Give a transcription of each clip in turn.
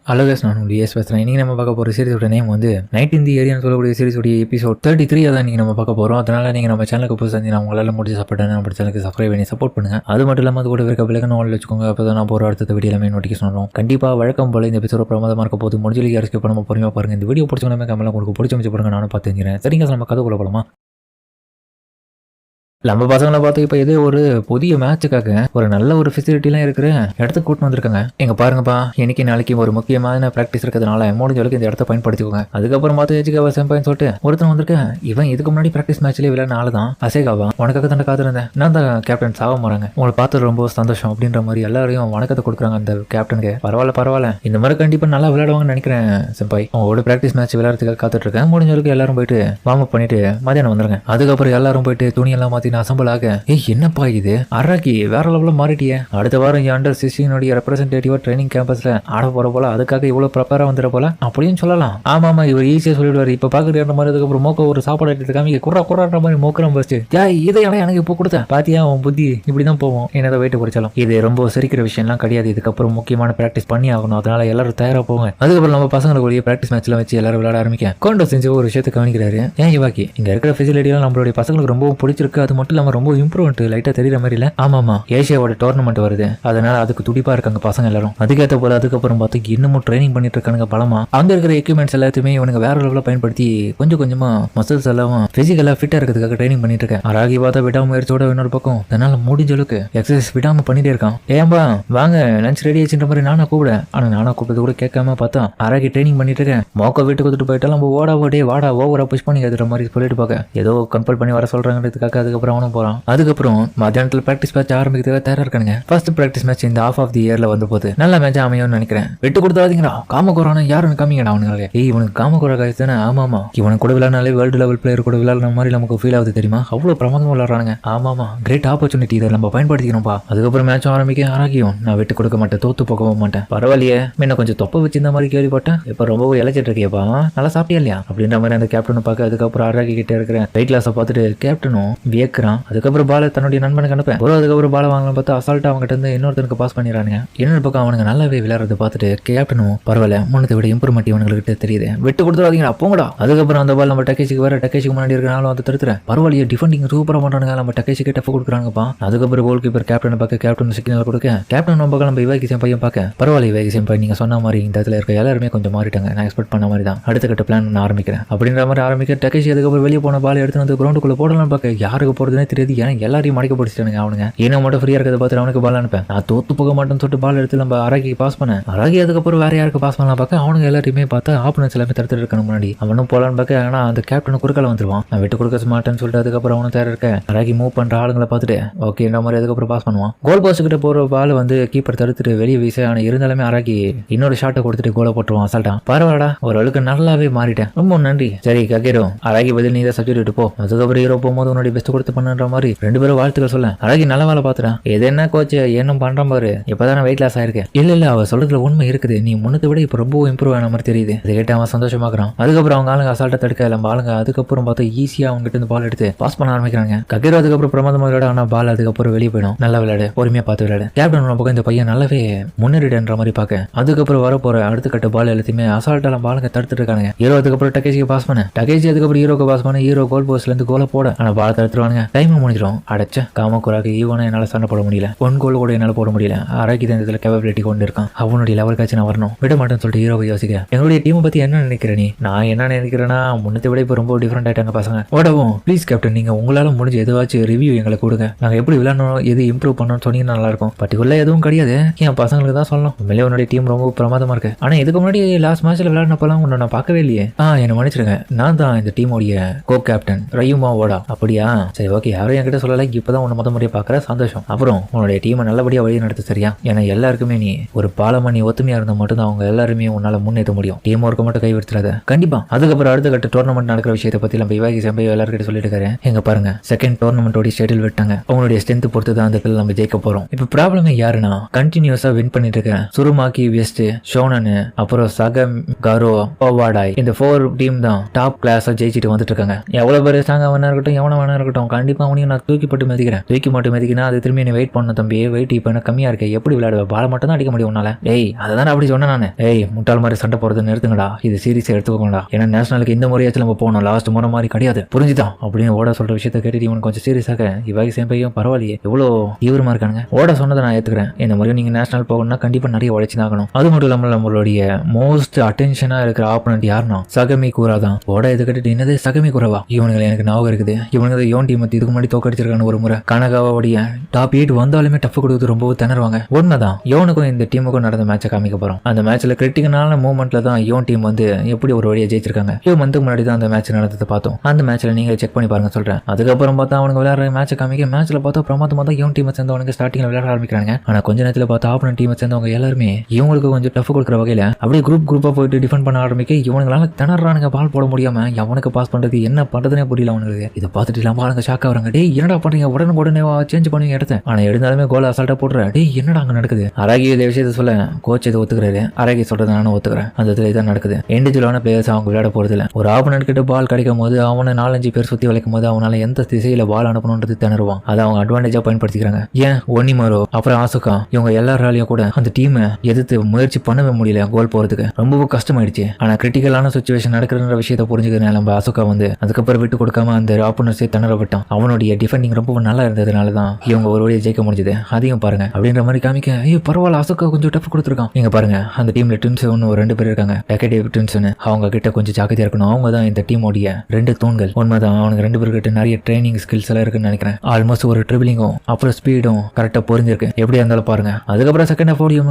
Hello case, நான் உங்களுடைய பேசுகிறேன். இன்றைக்கி நம்ம பார்க்க போகிற சீரிஸோட நேம் வந்து நைட் இன் தி ஏரியான்னு சொல்லக்கூடிய சீரிஸோடைய எபிசோட் 33 தான் இன்றைக்கி நம்ம பார்க்க போகிறோம். அதனால் நீங்கள் நம்ம சேனலுக்கு புதுசாக செஞ்சு உங்களால் முடிஞ்ச சப்போர்ட் நம்ம சேனலுக்கு சப்ஸ்கிரைப் பண்ணி சப்போர்ட் பண்ணுங்கள். அது மட்டும் இல்லாமல் அது கூட இருக்க விலகணும் ஆள் வச்சுக்கோங்க. அப்போ தான் நான் போகிற அடுத்த வீடியோ எல்லாமே நோட்டிஃபிகேஷன் வரும். கண்டிப்பாக வழக்கம் போல் இந்த எபிசோட பிரமாதமாக இருக்க போது முடிஞ்சு யாருக்கு இப்போ நம்ம பொறுமையாக பாருங்கள். இந்த வீடியோ பிடிச்சவங்க கமெல்லாம் உங்களுக்கு பிடிச்ச மிச்சம் பாருங்கள். நானும் பார்த்து தெரிஞ்சுக்கிறேன். சரிங்க, நம்ம கதை கூட போகலாமா? நம்ம பசங்களை பார்த்து இப்போ இதே ஒரு புதிய மேட்சுக்காக ஒரு நல்ல ஒரு ஃபெசிலிட்டிலாம் இருக்கிற இடத்துக்கு கூட்டு வந்திருக்காங்க. எங்க பாருங்கப்பா, இன்னைக்கு நாளைக்கு ஒரு முக்கியமான ப்ராக்டிஸ் இருக்கிறதுனால முடிஞ்ச அளவுக்கு இந்த இடத்த பயன்படுத்திக்கோங்க. அதுக்கப்புறம் பார்த்து ஏஜிகாவா செம்பாயின்னு சொல்லிட்டு ஒருத்தன் வந்திருக்கேன். இவன் இதுக்கு முன்னாடி ப்ராக்டிஸ் மேட்ச்லேயே விளையாட ஆள் தான். அசேகாவா, உனக்காக தான் காத்திருந்தேன். நான் தான் கேப்டன் சாவ மாறாங்க. உங்களை பார்த்து ரொம்ப சந்தோஷம் அப்படின்ற மாதிரி எல்லாரையும் வணக்கத்தை கொடுக்குறாங்க அந்த கேப்டனுக்கு. பரவாயில்ல, இந்த மாதிரி கண்டிப்பாக நல்லா விளையாடுவாங்கன்னு நினைக்கிறேன் செம்பாய். உங்களோட ப்ராக்டிஸ் மேட்ச் விளையாடுறதுக்காக காத்துட்டு இருக்கேன். முடிஞ்ச அளவுக்கு எல்லாரும் போயிட்டு வார்ம் அப் பண்ணிட்டு மதியானம் வந்துருங்க. அதுக்கப்புறம் எல்லாரும் போயிட்டு துணியெல்லாம் மாற்றி அசம்பிள் ஆக, என்னப்பா இது அராக்கி வேற லெவல்ல மாறிட்டியே. அடுத்த வாரம் அண்டர் 16 ரெப்ரசன்டேட்டிவா ட்ரைனிங் கேம்பஸ்ல ஆட போற போல, அதுக்காக இவ்வளவு ப்ரிப்பேரா வந்துட போல அப்படின்னு சொல்லலாம். ஆமா, இவர் ஈஸியா சொல்லிடுவாரு. இப்ப பாக்குற மாதிரி அதுக்கப்புறம் மோக்க ஒரு சாப்பாடு எடுத்து காமிக்க குறான்ற மாதிரி மோக்கிறோம். ஃபர்ஸ்ட் இதையெல்லாம் எனக்கு இப்போ கொடுத்த பாத்தியா, உன் புத்தி இப்படிதான் போவோம். என்னதான் வெயிட் குறைச்சாலும் இது ரொம்ப சிரிக்கிற விஷயம்லாம் கிடையாது. இதுக்கப்புறம் முக்கியமான பிராக்டிஸ் பண்ணி ஆகணும். அதனால எல்லாரும் தயாரா போங்க. அதுக்கப்புறம் நம்ம பசங்களுடைய பிராக்டிஸ் மேட்ச்ல வச்சு எல்லாரும் விளையாட ஆரம்பிக்க கொண்டு செஞ்சு ஒரு விஷயத்தை கவனிக்கிறாரு. ஏன் இவாக்கி, இங்க இருக்கிற ஃபெசிலிட்டி எல்லாம் நம்மளுடைய பசங்களுக்கு ரொம்ப பிடிச்சிருக்கு. அது மட்டும் இல்லாம ரொம்ப இம்ப்ரூவ்மெண்ட் லைட்டா தெரியுற மாதிரி இல்ல. ஆமாமா, ஏசியாவோட டோர்னமெண்ட் வருது. அதனால அதுக்கு துடிப்பா இருக்காங்க பசங்க எல்லாரும். அதுக்கேற்ற போல அதுக்கப்புறம் பார்த்து இன்னமும் ட்ரைனிங் பண்ணிட்டு இருக்காங்க பலமா. அங்க இருக்கிற எக்யூப்மெண்ட்ஸ் எல்லாத்தையுமே இவனுக்கு வேற லெவல்ல பயன்படுத்தி கொஞ்சம் கொஞ்சமா மசில்ஸ் எல்லாம் பிசிக்கலா ஃபிட்டா இருக்கிறதுக்காக ட்ரைனிங் பண்ணிட்டு இருக்கேன். அராகி பார்த்தா விடாமுயற்சியோட இன்னொரு பக்கம் அதனால முடிஞ்ச அளவுக்கு எக்ஸசைஸ் விடாம பண்ணிட்டே இருக்கான். ஏன்பா வாங்க லஞ்ச் ரெடி ஆச்சுன்ற மாதிரி நானா கூப்பிட, ஆனா நானா கூப்பிட்டது கூட கேட்காம பார்த்தா அராகி ட்ரைனிங் பண்ணிட்டு இருக்கேன். மோக்க வீட்டுக்கு கொடுத்துட்டு போயிட்டாலும் நம்ம வாடா ஓவரா புஷ் பண்ணி அதுற மாதிரி சொல்லிட்டு பார்க்க ஏதோ கம்பல் பண்ணி வர சொல்றாங்கிறதுக்காக அதுக்கப்புறம் அவனும் போறான். அதுக்கப்புறம் மத்தியானத்தில் பிராக்டிஸ் மேட்ச் ஆரம்பிக்கிறதுக்காக தயாரா இருக்கானுங்க. ஃபர்ஸ்ட் பிராக்டிஸ் மேட்ச் இந்த ஆஃப் ஆஃப் தி இயர்ல வந்து போது நல்ல மேட்ச் அமையும்னு நினைக்கிறேன். விட்டு கொடுத்தாதீங்கடா, காமகோரான யாருன்னு காமிங்கடா அவனுங்களே. இவனுக்கு காமகோரா காய்ச்சி தானே. ஆமாமா, இவனுக்கு கூட விளையாடினாலே வேர்ல்டு லெவல் பிளேயர் கூட விளையாடுற மாதிரி நமக்கு ஃபீல் ஆகுது தெரியுமா. அவ்வளவு பிரமாதமா விளையாடுறாங்க. ஆமாமா, கிரேட் ஆப்பர்ச்சுனிட்டி இதை நம்ம பயன்படுத்திக்கணும்பா. அதுக்கப்புறம் மேட்ச் ஆரம்பிக்க ஆரோக்கியம் நான் விட்டு கொடுக்க மாட்டேன், தோத்து போகவும் மாட்டேன். பரவாயில்லையே, என்ன கொஞ்சம் தொப்பை வச்சு இந்த மாதிரி கேள்விப்பட்டேன். இப்ப ரொம்ப இழைச்சிட்டு இருக்கியப்பா, நல்லா சாப்பிட்டியா இல்லையா அப்படின்ற மாதிரி அந்த கேப்டனை பார்க்க. அதுக்கப்புறம் ஆரோக்கி கிட்ட இருக்கிற வெயிட் கிளாஸை பார்த்துட்டு கேப்டனும் வியக்கிறான். அதுக்கப்புறம் பால தன்னுடைய நண்பனுக்கு அனுப்பேன். அதுக்கப்புறம் பால வாங்கலாம் பார்த்து அசால்ட்டா அவங்ககிட்ட இருந்து இன்னொருத்தனுக்கு பாஸ் பண்ணிடுறாங்க. இன்னொரு பக்கம் அவனுக்கு நல்லாவே விளையாடுறத பார்த்துட்டு கேப்டனும் பரவாயில்ல, முன்னத்தை விட இம்ப்ரூவ்மெண்ட் இவனுக்கு தெரியுது, விட்டு கொடுத்துறாதீங்க அப்போங்கடா. அதுக்கப்புறம் அந்த பால் நம்ம டக்கேஷுக்கு வேற டக்கேஷுக்கு முன்னாடி இருக்கிறனாலும் வந்து தடுத்துறேன். பரவாயில்லையே, டிஃபெண்டிங் சூப்பரா பண்றாங்க. நம்ம டக்கேஷுக்கு டஃப் கொடுக்குறாங்கப்பா. அதுக்கப்புறம் கோல் கீப்பர் கேப்டன் பார்க்க கேப்டன் சிக்னல் கொடுக்க கேப்டன் நம்ம நம்ம இவாகி செம்பையும் பார்க்க பரவாயில்ல இவாகி செம்பை, நீங்க சொன்ன மாதிரி இந்த இடத்துல இருக்க எல்லாருமே கொஞ்சம் மாறிட்டாங்க. நான் எக்ஸ்பெக்ட் பண்ண மாதிரி தான் அடுத்த கட்ட பிளான் நான் ஆரம்பிக்கிறேன் அப்படின்ற மாதிரி ஆரம்பிக்க டக்கேஷி அதுக்கப்புறம் வெளியே போன பால் எடுத்து வந்து கிரௌண்டுக்குள்ள போடலாம் பார்க்க யாருக்கு போறதுனே தெரியாது. ஏன்னா எல்லாரையும் மடிக்க பிடிச்சிட்டானுங்க அவனுங்க. ஏன்னா மட்டும் ஃப்ரீயா இருக்கிறத பார்த்து அவனுக்கு பால் அனுப்பேன். நான் தோத்து போக மாட்டேன்னு சொல்லிட்டு பால் எடுத்து நம்ம அராகி பாஸ் பண்ணேன். அராகி அதுக்கப்புறம் வேற யாருக்கு பாஸ் பண்ணலாம் பார்க்க அவனுங்க எல்லாருமே பார்த்தா ஆப்பனன்ஸ் எல்லாமே தடுத்துட்டு இருக்கானு முன்னாடி. அவனும் போலான்னு பார்க்க ஆனா அந்த கேப்டன் குறுக்கால வந்துருவான். நான் விட்டு கொடுக்க மாட்டேன்னு சொல்லிட்டு அதுக்கப்புறம் அவனும் தயாரா இருக்க அராகி மூவ் பண்ற ஆளுங்களை பார்த்துட்டு ஓகேன்ற மாதிரி அதுக்கப்புறம் பாஸ் பண்ணுவான். கோல் போஸ்ட் கிட்ட போற பால் வந்து கீப்பர் தடுத்துட்டு வெளியே வீச. ஆனா இருந்தாலுமே அராகி இன்னொரு ஷாட்டை கொடுத்துட்டு கோலை போட்டுருவான் அசால்ட்டா. பரவாயில்லடா, ஒரு அளவுக்கு நல்லாவே மாறிட்டேன், ரொம்ப நன்றி. சரி ககேரோ, அராகி பதில் நீ தான் சப்ஜெக்ட் போ. அதுக்கப்புறம் ஹீரோ போகும்போது உன்னுடைய பெஸ்ட் கொடுத்து பண்ணுற மாதிரி ரெண்டு பேரும் வாழ்த்துக்கள் சொல்ல. அராகி நல்ல வேலை பார்த்துறான். இது என்ன கோச் என்ன பண்றான் பாரு, இப்பதான் வெயிட் லாஸ் ஆயிருக்கேன். இல்ல அவ சொல்றதுல உண்மை இருக்குது, நீ முன்னத்தை விட இப்ப ரொம்ப இம்ப்ரூவ் ஆன மாதிரி தெரியுது. அதை கேட்டு அவன் சந்தோஷமாக்குறான். அதுக்கப்புறம் அவங்க ஆளுங்க அசால்ட்டா தடுக்க நம்ம ஆளுங்க அதுக்கப்புறம் பார்த்தா ஈஸியா அவங்க கிட்ட இருந்து பால் எடுத்து பாஸ் பண்ண ஆரம்பிக்கிறாங்க. ககேரோ அதுக்கப்புறம் பிரமாதமா விளையாட. ஆனா பால் அதுக்கப்புறம் வெளியே போயிடும். நல்லா விளையாடு, பொறுமையா பார்த்து விளையாடு. கேப்டன் பக்கம் இந்த பையன் நல்லாவே முன்னேறிடுன்ற மாதிரி பார்க்க அதுக்கப்புறம் வர போற அடுத்த கட்ட பால் எல்லாத்தையுமே அசால்ட்டா பாலுங்க தடுத்துட்டு இருக்காங்க. ஹீரோ அதுக்கப்புறம் டக்கேஷிக்கு பாஸ் பண்ண, டக்கேஷி அதுக்கப்புறம் ஹீரோக்கு பாஸ் பண்ண, ஹீரோ கோல் போஸ்ட்ல இருந்து கோலை போட. ஆனா பால் தடுத்துருவானுங்க. டைம் முடிஞ்சிடும். அடைச்ச காமக்குறாக்கு ஈவனை என்னால சண்டை போட முடியல, ஒன் கோல் கூட என்னால போட முடியல. அராக்கி தான் இதுல கேபபிலிட்டி கொண்டு இருக்கான். அவனுடைய லெவலுக்காச்சும் நான் வரணும், விட மாட்டேன்னு சொல்லிட்டு ஹீரோவை யோசிக்க. எங்களுடைய டீமை பத்தி என்ன நினைக்கிறேன் நீ? நான் என்ன நினைக்கிறேன்னா முன்னத்தை விட இப்போ ரொம்ப டிஃப்ரெண்ட் ஆயிட்டாங்க பசங்க. ஓடவும் ப்ளீஸ் கேப்டன், நீங்க உங்களால முடிஞ்ச எதுவாச்சும் ரிவ்யூ எங்களுக்கு கொடுங்க. நாங்க எப்படி விளையாடணும், எது இம்ப்ரூவ் பண்ணணும்னு சொன்னீங்கன்னா நல்லா இருக்கும். பர்டிகுலர் எதுவும் கிடையாது, என் பசங்களுக்கு தான் சொல்லணும். உண்மையிலே உன்னுடைய டீம் ரொம்ப பிரமாதமா இருக்கு. ஆனா இதுக்கு முன்னாடி லாஸ்ட் மேட்ச்ல விளையாடினப்பெல்லாம் உன்னை நான் பார்க்கவே இல்லையே. என்ன மன்னிச்சிருங்க, நான் தான் இந்த டீமோடைய கோ கேப்டன் ரயுமா ஓடா. அப்படியா, சரி ஓகே, யாரும் என்கிட்ட சொல்லலை, இப்பதான் உன்னை முறையா பார்க்கற சந்தோஷம். அப்புறம் உன்னுடைய டீமை நல்லபடியா வழி நடத்த சரியா? ஏன்னா எல்லாருக்குமே நீ ஒரு பாலமணி ஒத்துமையா இருந்தா மட்டும்தான் அவங்க எல்லாருமே உன்னால முன்னேற்ற முடியும். டீம் ஒர்க்க மட்டும் கைவிடுத்துறாத கண்டிப்பா. அதுக்கப்புறம் அடுத்த கட்ட டோர்னமெண்ட் நடக்கிற விஷயத்தை பத்தி நம்ம இவாகி செம்பை எல்லாருக்கிட்ட சொல்லிட்டு இருக்காரு. எங்க பாருங்க, செகண்ட் டோர்னமெண்டோட ஷெட்யூல் விட்டாங்க. அவங்களுடைய ஸ்ட்ரென்த் பொறுத்து தான் அந்த இடத்துல நம்ம ஜெயிக்க போறோம். இப்ப ப்ராப்ளமே யாருன்னா கண்டினியூஸா வின் பண்ணிட்டு இருக்கேன் சுருமாக்கி, வெஸ்ட், ஷோனனு, அப்புறம் சகம், காரோ, ஓவாடாய், இந்த 4 டீம் தான் டாப் கிளாஸா ஜெயிச்சிட்டு வந்துட்டு இருக்காங்க. எவ்வளவு பேர் ஸ்ட்ராங்கா வேணா இருக்கட்டும், எவன வேணா இருக்கட்டும், கண்டிப்பா அவனையும் நான் தூக்கி போட்டு மிதிக்கிறேன். தூக்கி மட்டும் மிதிக்கினா அது திரும்பி நீ வெயிட் பண்ணணும் தம்பி. வெயிட் இப்போ என்ன கம்மியா இருக்கு, எப்படி விளையாடுவேன், பால மட்டும் தான் அடிக்க முடியும் உன்னால. ஏய் அதான் அப்படி சொன்னேன் நான். ஏய் முட்டாள் மாதிரி சண்டை போறது நிறுத்துங்கடா, இது சீரியஸா எடுத்துக்கோங்கடா. ஏன்னா நேஷனலுக்கு இந்த முறையாச்சும் நம்ம போகணும், லாஸ்ட் முறை மாதிரி கிடையாது, புரிஞ்சுதான் அப்படின்னு ஓட சொல்ற விஷயத்த கேட்டுட்டு இவனுக்கு கொஞ்சம் சீரியஸாக இவாகி சேம்பையும் பரவாயில்லையே எவ்வளோ தீவிரமா இருக்கானுங்க. ஓட சொன்னதை நான் ஏத்துக்கிறேன். இந்த முறையும் நீங்க நேஷனல் போகணும்னா கண்டிப்பா நிறைய உழைச்சி ஆகணும். அது மட்டும் இல்லாமல் நம்மளுடைய மோஸ்ட் அட்டென்ஷனா இருக்கிற ஆப்பனண்ட் யாருன்னா சகமி கூரா தான். ஓட இது கட்டிட்டு என்னது சகமி கூறவா, இவனுங்களை எனக்கு ஞாபகம் இருக்குது. இவனுக்கு யோன் டீம் இதுக்கு முன்னாடி தோக்கடிச்சிருக்கான ஒரு முறை. கனகாவோடைய டாப் 8 வந்தாலுமே டஃப் கொடுத்து ரொம்பவும் திணறுவாங்க. உண்மைதான். யோனுக்கும் இந்த டீமுக்கும் நடந்த மேட்சை காமிக்க போறோம். அந்த மேட்ச்ல கிரிட்டிக்கலான மூமெண்ட்ல தான் யோன் டீம் வந்து எப்படி ஒரு வழியை ஜெயிச்சிருக்காங்க. மந்த்துக்கு முன்னாடி தான் அந்த மேட்ச் நடந்ததை பார்த்தோம். அந்த மேட்ச்ல நீங்க செக் பண்ணி பாருங்க சொல்றேன். அதுக்கப்புறம் பார்த்தா அவனுக்கு விளையாடுற மேட்சை காமிக்க மேட்ச்ல பார்த்தா பிரமாதமா தான் யோன் டீமை சேர்ந்தவனுக்கு ஸ்டார்டிங்ல விளையாட ஆரம்பிக்கிறாங்க. ஆனா கொஞ்ச நேரத்துல பார்த்தா ஆப்போனன்ட் டீமை சேர்ந்தவங்க எல்லாருமே இவங்களுக்கு கொஞ்சம் டஃப் கொடுக்குற வகையில அப்படியே குரூப்பா போயிட்டு டிஃபெண்ட் பண்ண ஆரம்பிக்க இவங்களால திணறானுங்க. பால் போட முடியாம அவனுக்கு பாஸ் பண்றது என்ன பண்றதுனே புரியல அவனுக்கு. இதை பார்த்துட்டு இல்லாம ஆளுங்க ஷாக்கா வராங்க. டேய் என்னடா பண்றீங்க, உடனே சேஞ்ச் பண்ணுவீங்க இடத்த. ஆனா எடுத்தாலுமே கோல் அசால்ட்டா போடுற. டேய் என்னடா அங்க நடக்குது. அராகி இந்த விஷயத்த சொல்ல கோச் இதை ஒத்துக்கிறாரு. அராகி சொல்றது நானும் ஒத்துக்கிறேன். அந்த இடத்துல இதான் நடக்குது. இண்டிவிஜுவலான பிளேயர்ஸ் அவங்க விளையாட போறது இல்ல. ஒரு ஆப்போனன்ட் கிட்ட பால் கிடைக்கும் போது அவனை 4-5 பேர் சுத்தி வளைக்கும் போது அவனால எந்த திசையில பால் அனுப்பணும்ன்றது திணறுவான். அதை அவங்க அட்வான்டேஜா பயன்படுத்திக்கிறாங்க. ஏன் ஒன்னிமாரோ அப்புறம் ஆசுகா இவங்க எல்லாராலையும் கூட அந்த டீமை எதிர்த்து முயற்சி பண்ணவே முடியல. கோல் போறதுக்கு ரொம்பவும் கஷ்டமாயிடுச்சு. ஆனா கிரிட்டிக்கலான சுச்சுவேஷன் நடக்கிற விஷயத்தை புரிஞ்சுக்கிறதுனால நம்ம ஆசுகா வந்து அதுக்கப்புறம் விட்டு கொடுக்காம அந்த ஆப்போனன்ஸை திணற விட்டான். அவனுடைய டிஃபெண்டிங் ரொம்ப நல்லா இருந்ததுனால தான் இவங்க ஒரு வழியை ஜெயிக்க முடிஞ்சது. அதையும் பாருங்க அப்படின்ற மாதிரி காமிக்க ஐயோ பரவாயில்ல ஆசுகா கொஞ்சம் டஃப் கொடுத்துருக்கான். நீங்க பாருங்க அந்த டீம்ல ட்வின்ஸ் ஒன்று 2 பேர் இருக்காங்க. டெக்கேட்டிவ் ட்வின்ஸ்னு. அவங்க கிட்ட கொஞ்சம் ஜாக்கிரதையா இருக்கணும். அவங்க தான் இந்த டீமோடைய 2 தூண்கள். உண்மைதான். அவனுக்கு 2 பேர்கிட்ட நிறைய ட்ரைனிங் ஸ்கில்ஸ் எல்லாம் இருக்குன்னு நினைக்கிறேன். ஆல்மோஸ்ட் ஒரு ட்ரிபிளிங்கும் அப்புறம் ஸ்பீடும் கரெக்டா புரிஞ்சிருக்கு. எப்படியா இருந்தாலும் பாருங்க. அதுக்கப்புறம் செகண்ட் ஹாஃப்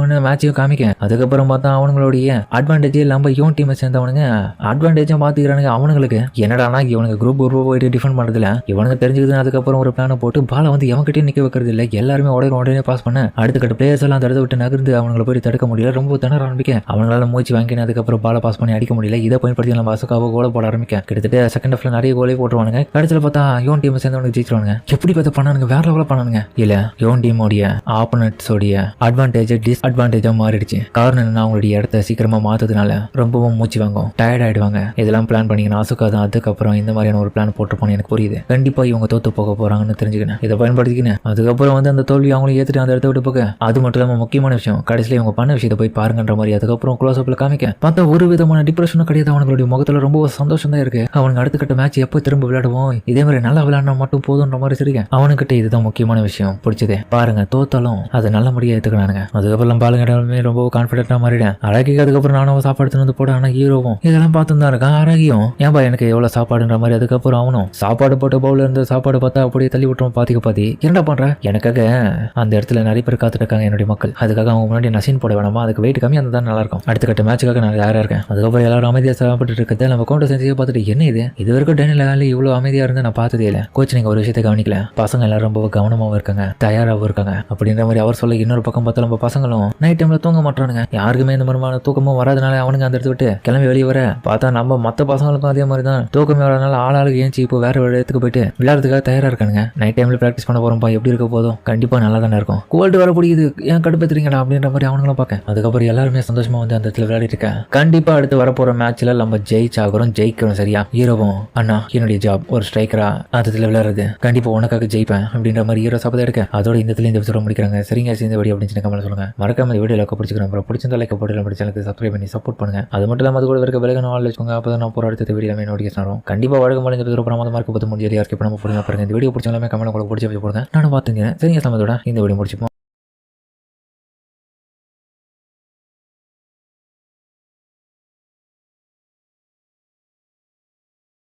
மேட்சையும் காமிக்க அதுக்கப்புறம் பார்த்தா அவங்களுடைய அட்வான்டேஜ் நம்ம யோன் டீமை சேர்ந்தவனுங்க அட்வான்டேஜா மாத்திக்கிறானுங்க. அவனுங்களுக்கு என்னடானா இவனுக்கு குரூப் போயிட்டு டிஃபெண்ட் பண்றதுல இவனுக்கு தெரிஞ்சுக்குது. அதுக்கப்புறம் ஒரு பிளான போட்டு பாலை வந்து எவன்கிட்டயும் நிக்க வைக்கிறது இல்லை. எல்லாருமே உடனே பாஸ் பண்ண அடுத்த கட்ட பிளேயர்ஸ் எல்லாம் அந்த இடத்த விட்டு நகர்ந்து அவங்களை போய் தடுக்க முடியல. ரொம்ப திணற ஆரம்பிக்க அவங்களால மூச்சு வாங்கின அதுக்கப்புறம் பாலை பாஸ் பண்ணி அடிக்க முடியல. இதை பயன்படுத்தி நம்ம அசுகாவை கோல போட ஆரம்பிக்க கிட்டத்தட்ட செகண்ட் ஹாஃப்ல நிறைய கோலே போட்டுருவானுங்க. கடைசியில் பார்த்தா யோன் டீமை சேர்ந்தவனுக்கு ஜெயிச்சிருவானுங்க. எப்படி பார்த்து பண்ணானுங்க, வேற லெவலில் பண்ணானுங்க. இல்ல யோன் டீமோடைய ஆப்போனன்ட்ஸோடைய அட்வான்டேஜ் டிஸ்அட்வான்டேஜா மாறிடுச்சு. காரணம் என்ன, அவங்களுடைய இடத்த சீக்கிரமா மாத்ததுனால ரொம்பவும் மூச்சு வாங்கும், டயர்ட் ஆயிடுவாங்க. இதெல்லாம் பிளான் பண்ணிக்கணும். அசுகா தான் அதுக்கப்புறம் இந்த மாதிரியான ஒரு பிளான் போட்டுருப்போன்னு எனக்கு புரியுது. கண்டிப்பா இவங்க தோத்து போக போறாங்கன்னு தெரிஞ்சுக்கினேன். இதை பயன்படுத்திக்கினேன். அதுக்கப்புறம் வந்து அந்த தோல்வி அவங்களும் ஏத்துட்டு அந்த இடத்த விட்டு போக அது மட்டும் இல்லாம முக்கியமான விஷயம் கடைசியில் இவங்க பண்ண விஷயத்தை போய் பாருங்கன்ற மாதிரி அதுக்கப்புறம் க்ளோஸ் அப்ல காமிக்க பார்த்தா ஒரு விதமான டிப்ரெஷனும் கிடையாது. அவங்களுடைய முகத்துல ரொம்ப சந்தோஷம் தான் இருக்கு. அவனுக்கு அடுத்த கட்ட மேட்ச் எப்போ திரும்ப விளையாடுவோம், இதே மாதிரி நல்லா விளையாடினா மட்டும் போதுன்ற மாதிரி சரிங்க. அவனுக்கிட்ட இதுதான் முக்கியமான விஷயம். பிடிச்சதே பாருங்க, தோத்தாலும் அதை நல்ல முடியாது எடுத்துக்கிறானுங்க. அதுக்கப்புறம் பாலுங்க ரொம்ப கான்பிடென்டா மாறிட்டேன். அழகிக்கு அதுக்கப்புறம் நானும் சாப்பாடு வந்து போட. ஆனா ஹீரோவும் இதெல்லாம் பார்த்து தான் இருக்கான். அழகியும் ஏன்பா எனக்கு எவ்வளவு சாப்பாடுன்ற மாதிரி அதுக்கப்புறம் அவனும் சாப்பாடு போட்ட பவுல இருந்த சாப்பாடு பார்த்தா அப்படியே தள்ளி விட்டுரும். பாத்தி என்னடா பண்ற, எனக்காக அந்த இடத்துல நிறைய பேர் காத்துட்டு இருக்காங்க என்னுடைய மக்கள். அதுக்காக அவங்க முன்னாடி நசின் போட வேணாமா, அதுக்கு வெயிட் கம்மி அந்த தான் நல்லா இருக்கும். அடுத்த கட்ட மேட்சுக்காக நான் யாரா இருக்கேன். அதுக்கப்புறம் எல்லாரும் அமைதியா சாப்பிட்டு இருக்கிறத நம்ம கவுண்டர் செஞ்சு பார்த்துட்டு என்ன இது வரைக்கும் டேனியல் இவ்வளவு அமைதியா இருந்து நான் பார்த்ததே இல்லை. கோச் நீங்க ஒரு விஷயத்தை கவனிக்கல, பசங்க எல்லாரும் ரொம்ப கவனமாவும் இருக்காங்க, தயாராகவும் இருக்காங்க அப்படின்ற மாதிரி அவர் சொல்ல. இன்னொரு பக்கம் பார்த்தா நம்ம பசங்களும் நைட் டைம்ல தூங்க மாட்டானுங்க. யாருக்குமே இந்த மாதிரி தூக்கமும் வராதனால அவனுங்க அந்த இடத்த விட்டு கிளம்பி வெளியே வர பார்த்தா நம்ம மற்ற பசங்களுக்கும் அதே மாதிரி தான் தூக்கமே வராதனால ஆளாளுக்கு ஏஞ்சி இப்போ வேற ஒரு இடத்துக்கு போயிட்டு விளையாடுறதுக்காக தயாரா இருக்கானுங்க. நைட் டைம்ல பிராக்டிஸ் பண்ண போறோம்ப்பா, எப்படி இருக்க போதும் கண்டிப்பா நல்லா தானே இருக்கும். கோல்டு வர பிடிக்குது, ஏன் கடுப்பேத்துறீங்கடா அப்படின்ற மாதிரி அவங்களும் பார்க்க. அதுக்கப்புறம் எல்லாருமே சந்தோஷமா வந்து அந்த இடத்துல விளையாடிட்டு இருக்கேன். கண்டிப்பா அடுத்து வரப்போற மேட்ச்ல நம்ம ஜெயிக்கிறோம் சரியா. ஹீரோவும் அண்ணா என்னுடைய ஜாப் ஒரு ஸ்ட்ரைக்கரா அந்த இடத்துல விளையாடுறது, கண்டிப்பா உனக்காக ஜெயிப்பேன் அப்படின்ற மாதிரி ஹீரோ சபதம் எடுக்க அதோட இந்த இடத்துல இந்த எபிசோட முடிக்கிறாங்க. சரிங்க இந்த வீடியோ அப்படின்னு கமெண்ட் சொல்லுங்க. மறக்காம இந்த வீடியோ பிடிச்சிக்கிறேன். அப்புறம் பிடிச்சிருந்தா லைக் போட்டு நம்ம சேனலுக்கு சப்ஸ்கிரைப் பண்ணி சப்போர்ட் பண்ணுங்க. அது மட்டும் இல்லாம அது கூட இருக்க விலக நாள் வச்சுக்கோங்க. அப்பதான் நான் போற அடுத்த வீடியோ நோட்டிஃபிகேஷன் வரும். கண்டிப்பா வழக்கம் போல இந்த பிரமாதமா இருக்க 10 முடிஞ்சு யாருக்கு பண்ண போடுங்க. பாருங்க இந்த வீடியோ பிடிச்சாலுமே கமெண்ட் உங்களுக்கு பிடிச்சி போடுங்க. நானும் பார்த்துங்க. சரிங்க சமத்தோட இந்த வீடியோ முடிச்சுப்போம்.